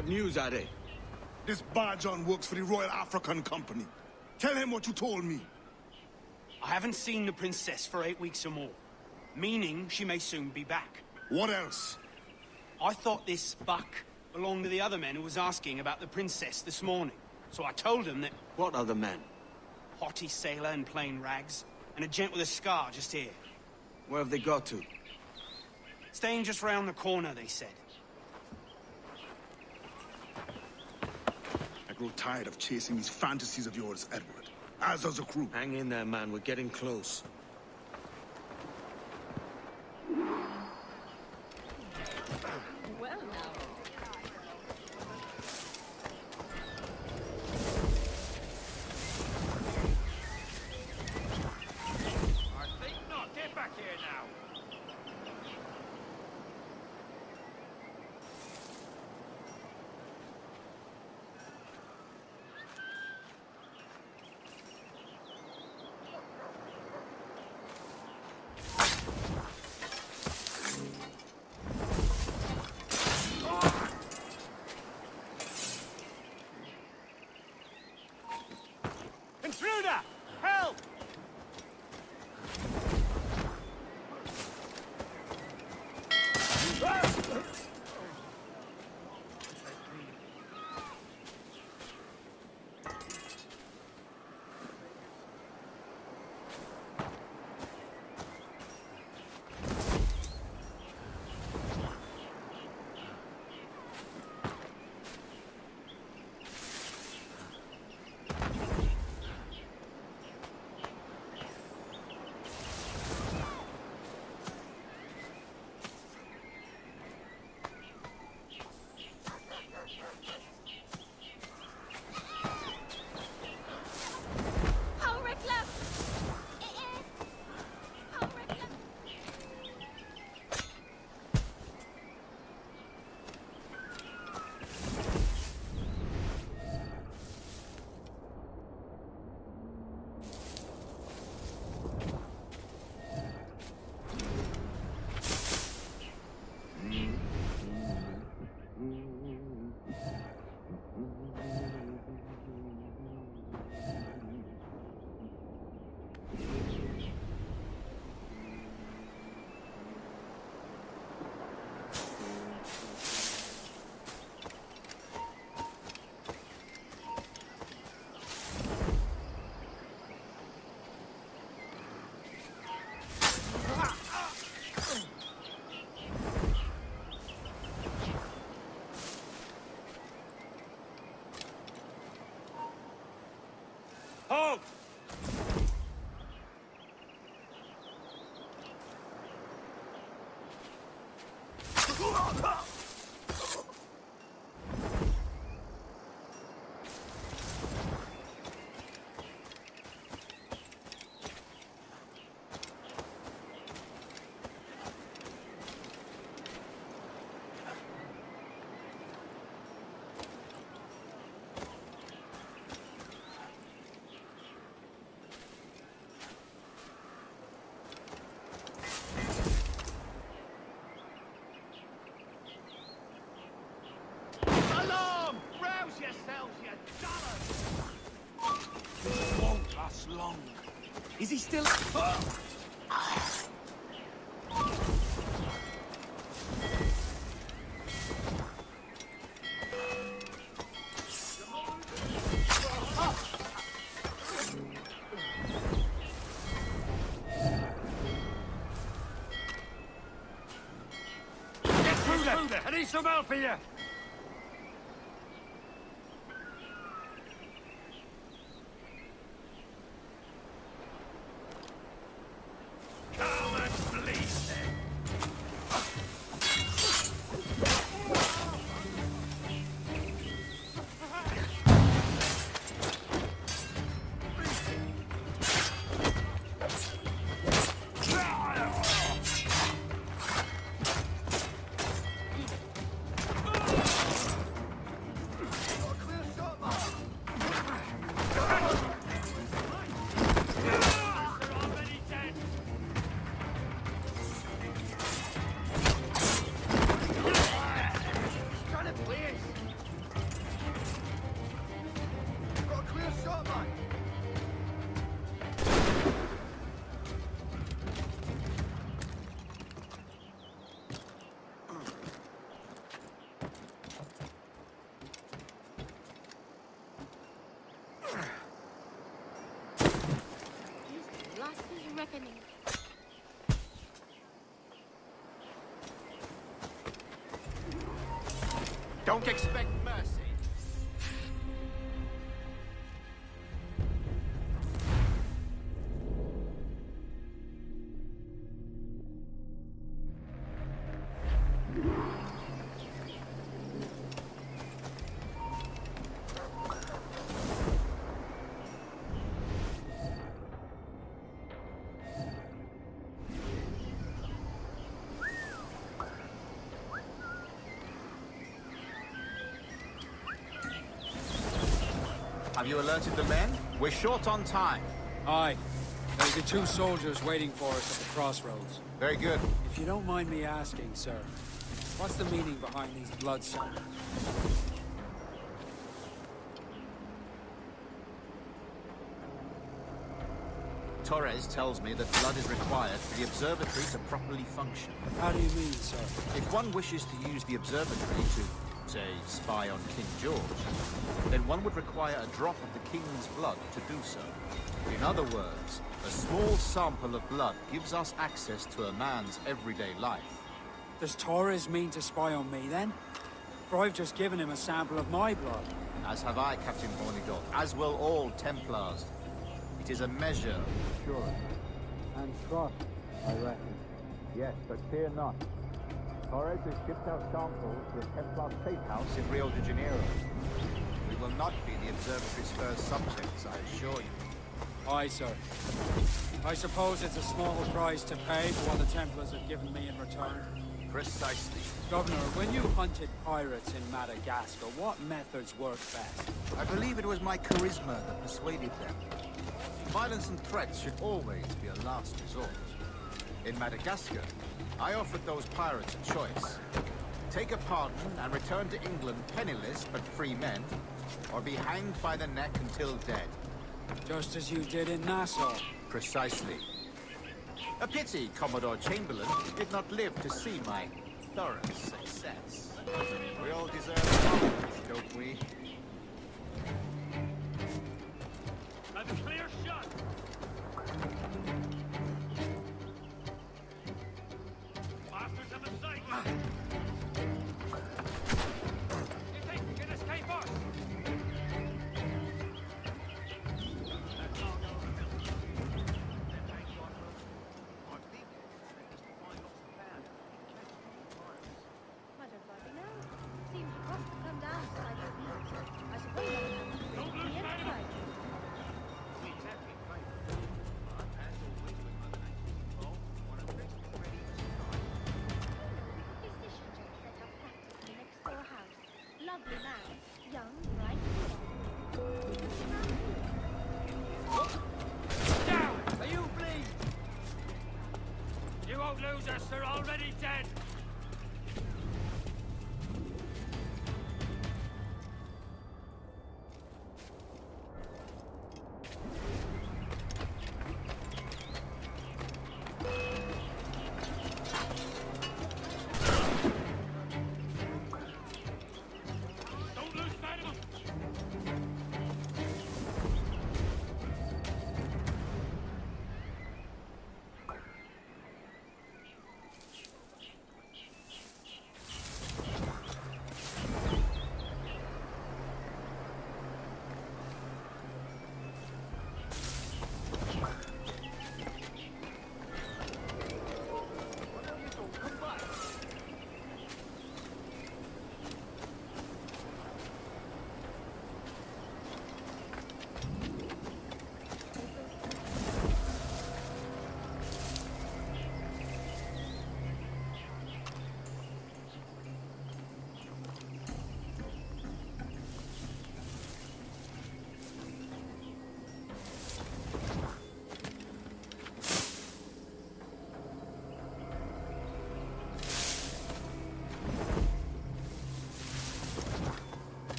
What news are they? This Barjon works for the Royal African Company. Tell him what you told me. I haven't seen the princess for 8 weeks or more, meaning she may soon be back. What else? I thought this buck belonged to the other men who was asking about the princess this morning. So I told him that... What other men? Haughty sailor in plain rags, and a gent with a scar just here. Where have they got to? Staying just round the corner, they said. I grow tired of chasing these fantasies of yours, Edward. As does the crew. Hang in there, man. We're getting close. Well, now. I think not. Get back here now. Intruder! Help! Halt! Alarm! Rouse yourselves, you dullars! Won't last long. Is he still... Get through there! I need some help here! Come and fleece them! reckoning. Don't expect mercy. Have you alerted the men? We're short on time. Aye. There'll be 2 soldiers waiting for us at the crossroads. Very good. If you don't mind me asking, sir, what's the meaning behind these blood signs? Torres tells me that blood is required for the observatory to properly function. How do you mean, sir? If one wishes to use the observatory to, say, spy on King George, then one would require a drop of the King's blood to do so. In other words, a small sample of blood gives us access to a man's everyday life. Does Torres mean to spy on me, then? For I've just given him a sample of my blood. As have I, Captain Hornigold, as will all Templars. It is a measure of assurance. And trust, I reckon. Yes, but fear not. Torres has shipped out samples to the Templar safe house in Rio de Janeiro. We will not be the observatory's first subjects, I assure you. Aye, sir. I suppose it's a small price to pay for what the Templars have given me in return. Precisely. Governor, when you hunted pirates in Madagascar, what methods worked best? I believe it was my charisma that persuaded them. Violence and threats should always be a last resort. In Madagascar, I offered those pirates a choice. Take a pardon and return to England penniless but free men, or be hanged by the neck until dead. Just as you did in Nassau. Precisely. A pity Commodore Chamberlain did not live to see my thorough success. We all deserve confidence, don't we? Have a clear shot. Bastards have a sight. You think you can escape us? I don't bloody know. Seems you must have come down to like a week.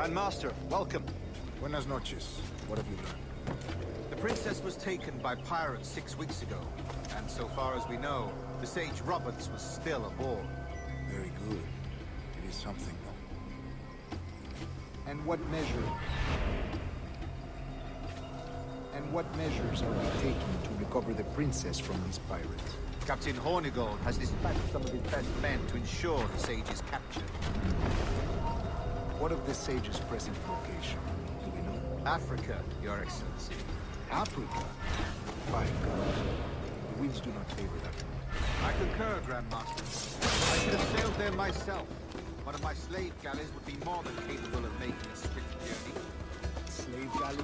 Grand Master, welcome. Buenas noches. What have you learned? The princess was taken by pirates 6 weeks ago, and so far as we know, the Sage Roberts was still aboard. Very good. It is something, though. And what measures are we taking to recover the princess from these pirates? Captain Hornigold has dispatched some of his best men to ensure the Sage's capture. What of the Sage's present location? Do we know? Africa, Your Excellency. Africa? By God. The winds do not favor that. I concur, Grand Master. I should have sailed there myself. One of my slave galleys would be more than capable of making a swift journey. Slave galley?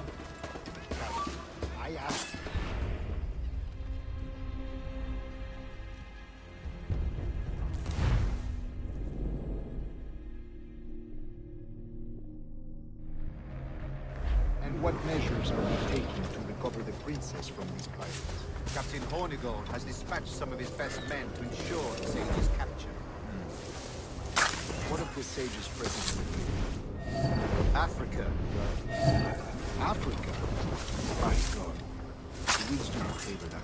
Captain, I asked. And what measures are we taking to recover the princess from these pirates? Captain Hornigold has dispatched some of his best men to ensure the Sage's capture. What of the Sage's present location? Africa. Africa? By God. The winds do not favor that.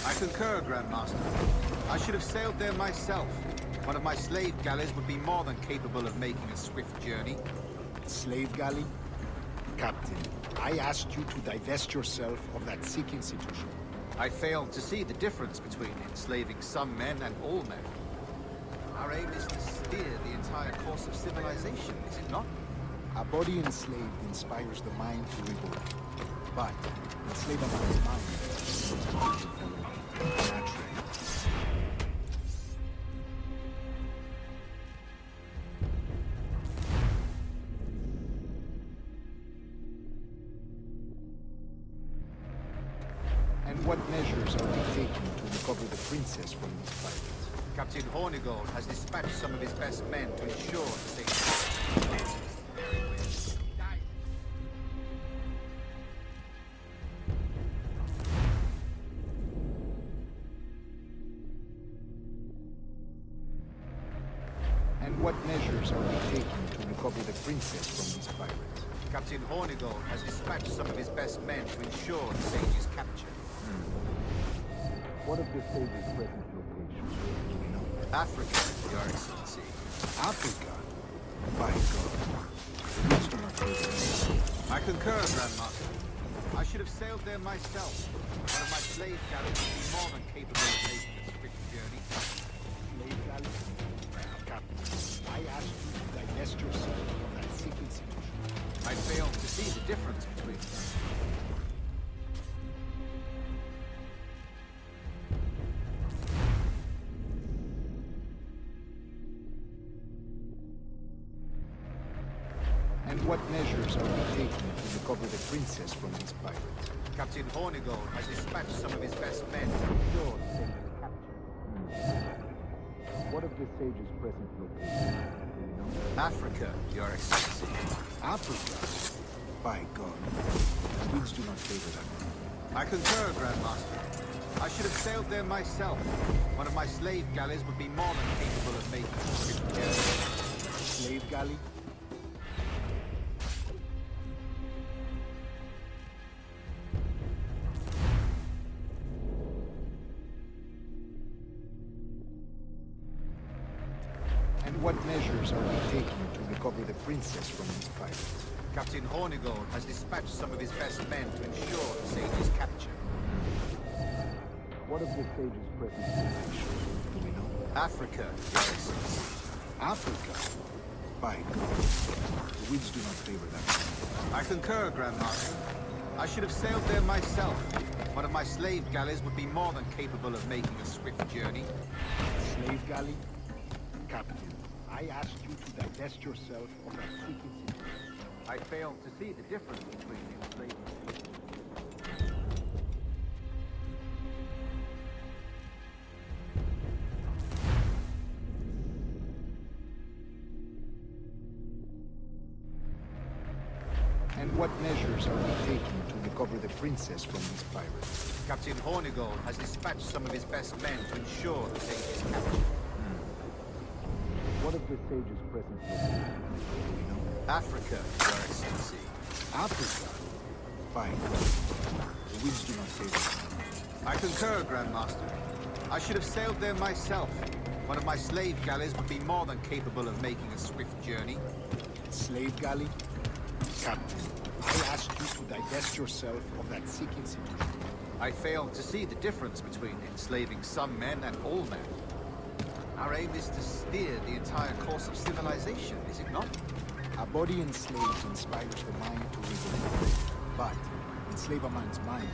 I concur, Grand Master. I should have sailed there myself. One of my slave galleys would be more than capable of making a swift journey. Slave galley? Captain, I asked you to divest yourself of that sick institution. I failed to see the difference between enslaving some men and all men. Our aim is to steer the entire course of civilization, is it not? A body enslaved inspires the mind to revolt. But enslave a man's mind naturally. And what measures are we taking to recover the princess from these pirates? Captain Hornigold has dispatched some of his best men to ensure the safety. And what measures are we taking to recover the princess from these pirates? Captain Hornigold has dispatched some of his best men to ensure the Sage's capture. What of the Sage's present location? Do we know? Africa, Your Excellency. Africa? By God. The winds do not favor us. I concur, Grand Master. I should have sailed there myself. One of my slave galleys would be more than capable of making a swift journey. Slave galley? Captain, I asked you to divest yourself of that sick institution. I failed to see the difference between them. And what measures are we taking to recover the princess from these pirates? Captain Hornigold has dispatched some of his best men to ensure the Sage's capture. What of the Sage's present location? Do we know? Africa, Your Excellency. Africa? By God. The winds do not favor that. I concur, Grand Master. I should have sailed there myself. One of my slave galleys would be more than capable of making a swift journey. Slave galley? And what measures are we taking to recover the princess from these pirates? Captain Hornigold has dispatched some of his best men to ensure the Sage's capture. What of the Sage's present location? Do we know? Africa, Your Excellency. Africa? By God. The winds do not favor that. I concur, Grand Master. I should have sailed there myself. One of my slave galleys would be more than capable of making a swift journey. Slave galley? Captain, I asked you to divest yourself of that sick institution. I failed to see the difference between the enslaved. And what measures are we taking to recover the princess from these pirates? Captain Hornigold has dispatched some of his best men to ensure the Sage's capture. What of the Sage's present location? Do we know? Africa, Your Excellency. Africa? Fine. The winds do not favor me. I concur, Grandmaster. I should have sailed there myself. One of my slave galleys would be more than capable of making a swift journey. Slave galley? Captain, I asked you to divest yourself of that sick institution. I failed to see the difference between enslaving some men and all men. Our aim is to steer the entire course of civilization, is it not? A body enslaved inspires the mind to revolt. But enslave a man's mind,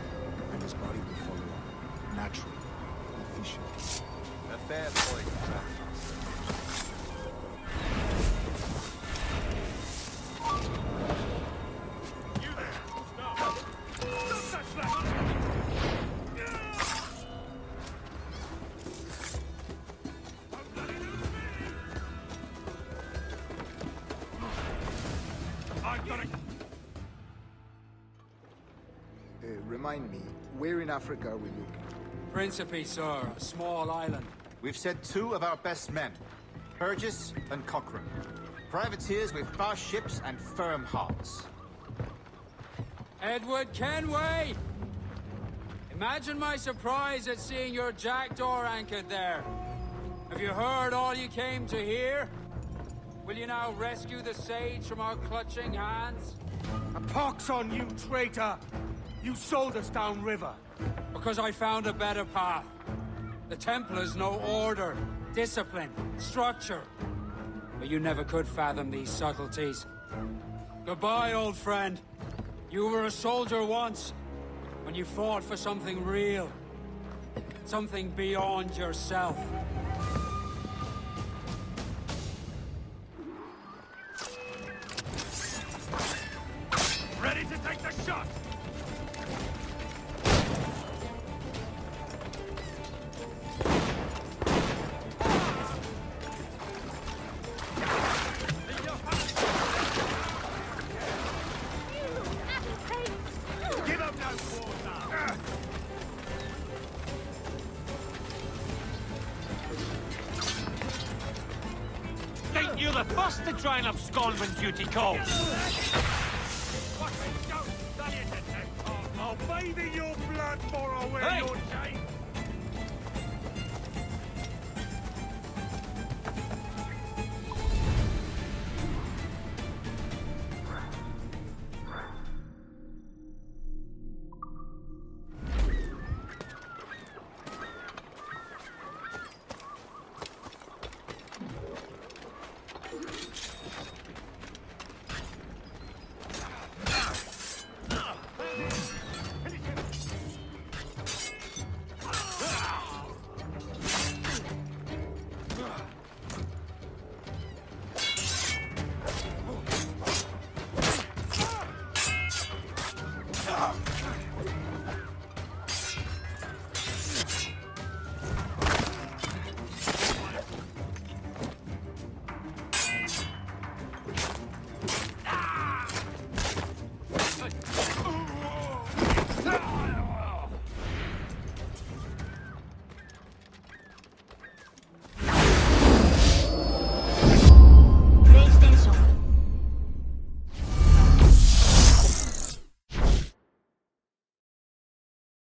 and his body will follow on, naturally, efficiently. A fair point, Grandmaster. You there! Stop! Stop that flag! I've got it! Remind me, where in Africa are we looking? Principe, sir, a small island. We've sent 2 of our best men, Burgess and Cochrane. Privateers with fast ships and firm hearts. Edward Kenway! Imagine my surprise at seeing your jackdaw anchored there. Have you heard all you came to hear? Will you now rescue the sage from our clutching hands? A pox on you, traitor! You sold us downriver. Because I found a better path. The Templars know order, discipline, structure. But you never could fathom these subtleties. Goodbye, old friend. You were a soldier once, when you fought for something real. Something beyond yourself. Ready to take the shot! Give up no quarter! Ain't you the first to try and abscond when duty calls? Watch it, don't! Stay in the tent! I'll bathe in your blood for I wear your chain!